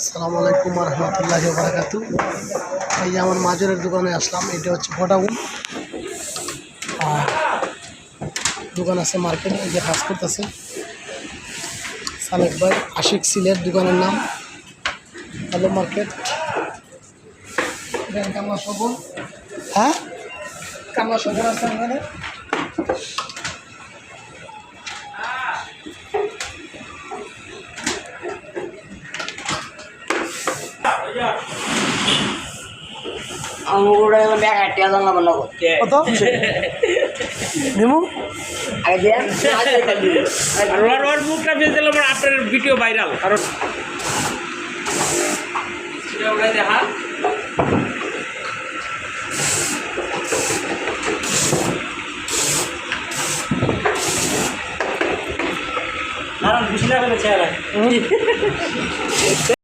আসসালামু আলাইকুম রহমতুল্লাহি ওয়া বারাকাতুহু। এই যে আমার মাজরের দোকানে আসলাম। এটা হচ্ছে ভোডাফোন, আর দোকান আছে মার্কেট। এই যে কাজ করতেছে সালেক ভাই, আশিক সিলের দোকানের নাম। হ্যালো মার্কেট, কামলা সবল। হ্যাঁ, কামলা সবল আছে এখানে। কত মুখটা ভেজে দিলে আপনার ভিডিও ভাইরাল, কারণ দেখা বিশ লাখ